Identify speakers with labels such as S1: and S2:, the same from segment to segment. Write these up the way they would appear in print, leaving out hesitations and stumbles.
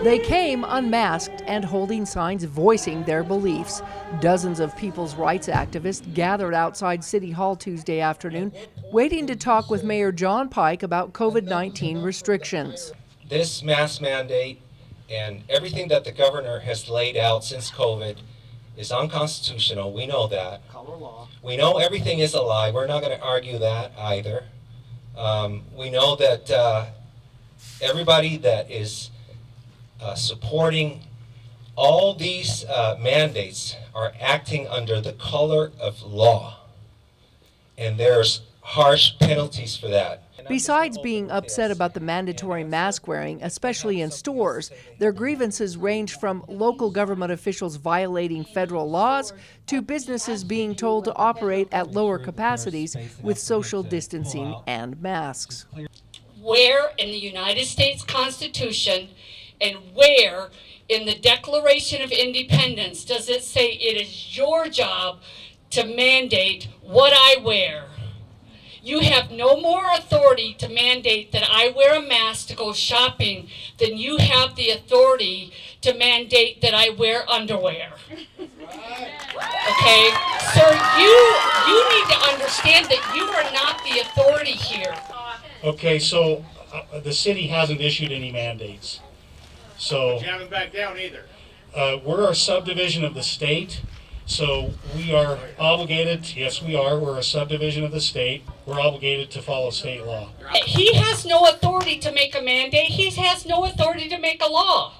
S1: They came unmasked and holding signs voicing their beliefs. Dozens of people's rights activists gathered outside City Hall Tuesday afternoon, waiting to talk with Mayor Jon Pike about COVID-19 restrictions.
S2: This mask mandate and everything that the governor has laid out since COVID is unconstitutional. We know that. We know everything is a lie. We're not going to argue that either. We know that everybody that is supporting all these mandates are acting under the color of law, and there's harsh penalties for that.
S1: Besides being upset about the mandatory mask wearing, especially in stores, their grievances range from local government officials violating federal laws to businesses being told to operate at lower capacities with social distancing and masks.
S3: Where in the United States Constitution and where in the Declaration of Independence does it say it is your job to mandate what I wear? You have no more authority to mandate that I wear a mask to go shopping than you have the authority to mandate that I wear underwear. Okay? Sir, you need to understand that you are not the authority here.
S4: Okay, so the city hasn't issued any mandates. So
S5: But you haven't backed down either.
S4: we're a subdivision of the state, so we are obligated, yes we are, we're a subdivision of the state, we're obligated to follow state law.
S3: He has no authority to make a mandate. He has no authority to make a law.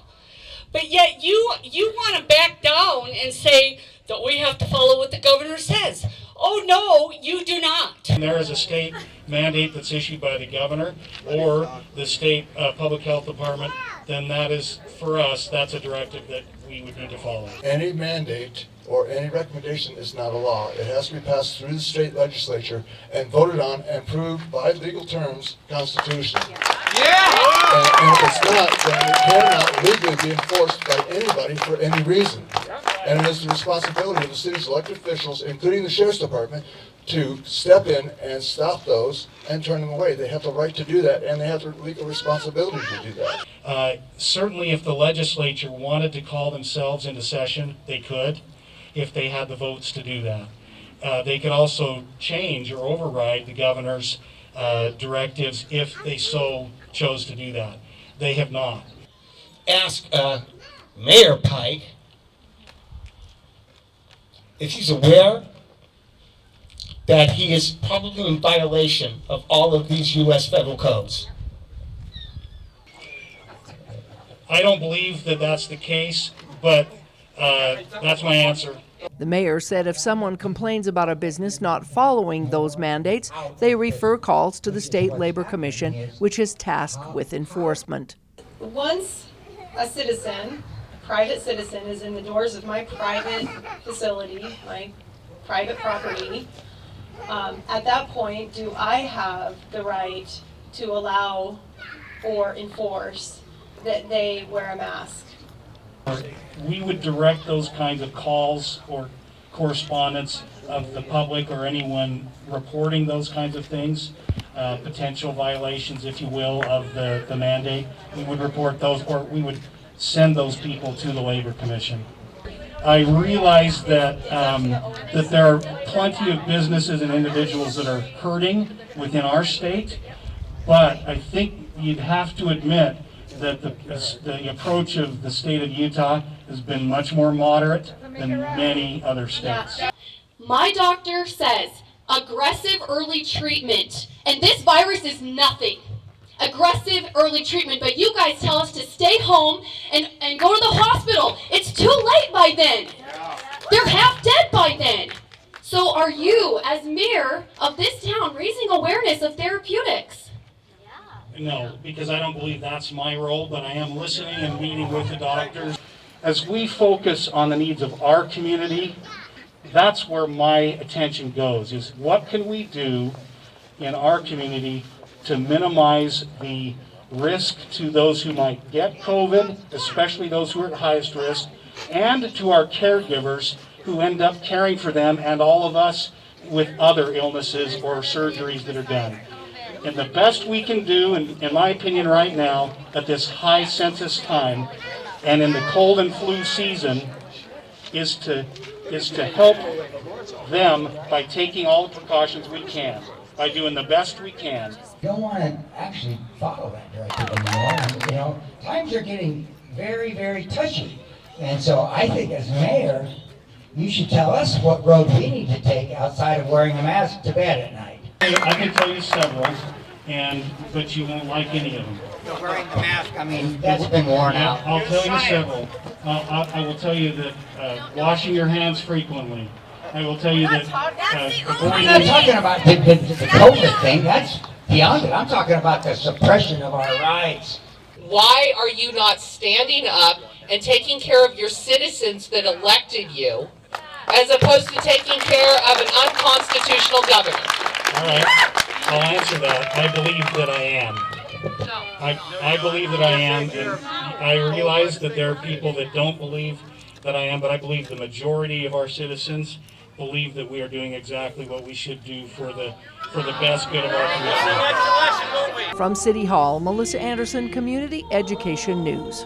S3: But yet you want to back down and say that we have to follow what the governor says. Oh no, you do not.
S4: And there is a state mandate that's issued by the governor or the state public health department, then that is, for us, that's a directive that we would need to follow.
S6: Any mandate or any recommendation is not a law. It has to be passed through the state legislature and voted on and proved by legal terms constitutional. And if it's not, then it cannot legally be enforced by anybody for any reason. And it is the responsibility of the city's elected officials, including the sheriff's department, to step in and stop those and turn them away. They have the right to do that, and they have the legal responsibility to do that.
S4: Certainly if the legislature wanted to call themselves into session, they could, if they had the votes to do that. They could also change or override the governor's directives if they so chose to do that. They have not.
S2: Ask Mayor Pike if he's aware that he is probably in violation of all of these U.S. federal codes.
S4: I don't believe that that's the case, but that's my answer.
S1: The mayor said if someone complains about a business not following those mandates, they refer calls to the State Labor Commission, which is tasked with enforcement.
S7: Once a citizen, a private citizen, is in the doors of my private facility, my private property, at that point, do I have the right to allow or enforce that they wear a mask?
S4: We would direct those kinds of calls or correspondence of the public or anyone reporting those kinds of things, potential violations, if you will, of the mandate. We would report those, or we would send those people to the Labor Commission. I realize that that there are plenty of businesses and individuals that are hurting within our state, but I think you'd have to admit that the approach of the state of Utah has been much more moderate than many other states.
S8: My doctor says aggressive early treatment, and this virus is nothing. Aggressive early treatment, but you guys tell us to stay home and go to the hospital. It's too late by then. They're half dead by then. So are you, as mayor of this town, raising awareness of therapeutics?
S4: No, because I don't believe that's my role, but I am listening and meeting with the doctors. As we focus on the needs of our community, that's where my attention goes, is what can we do in our community to minimize the risk to those who might get COVID, especially those who are at highest risk, and to our caregivers who end up caring for them and all of us with other illnesses or surgeries that are done. And the best we can do, in my opinion right now, at this high census time, and in the cold and flu season is to help them by taking all the precautions we can, by doing the best we can.
S5: Don't want to actually follow that directive anymore. You know, times are getting very, very touchy. And so I think as mayor, you should tell us what road we need to take outside of wearing a mask to bed at night.
S4: I can tell you several, but you won't like any of them.
S5: Wearing the mask, I mean, that's been worn out.
S4: I'll tell you several. I will tell you that washing your hands frequently. I will tell you that
S5: I'm not talking about the COVID thing. That's beyond it. I'm talking about the suppression of our rights.
S9: Why are you not standing up and taking care of your citizens that elected you, as opposed to taking care of an unconstitutional governor?
S4: All right, I'll answer that. I believe that I am. I believe that I am, and I realize that there are people that don't believe that I am, but I believe the majority of our citizens believe that we are doing exactly what we should do for the best good of our community.
S1: From City Hall, Melissa Anderson, Community Education News.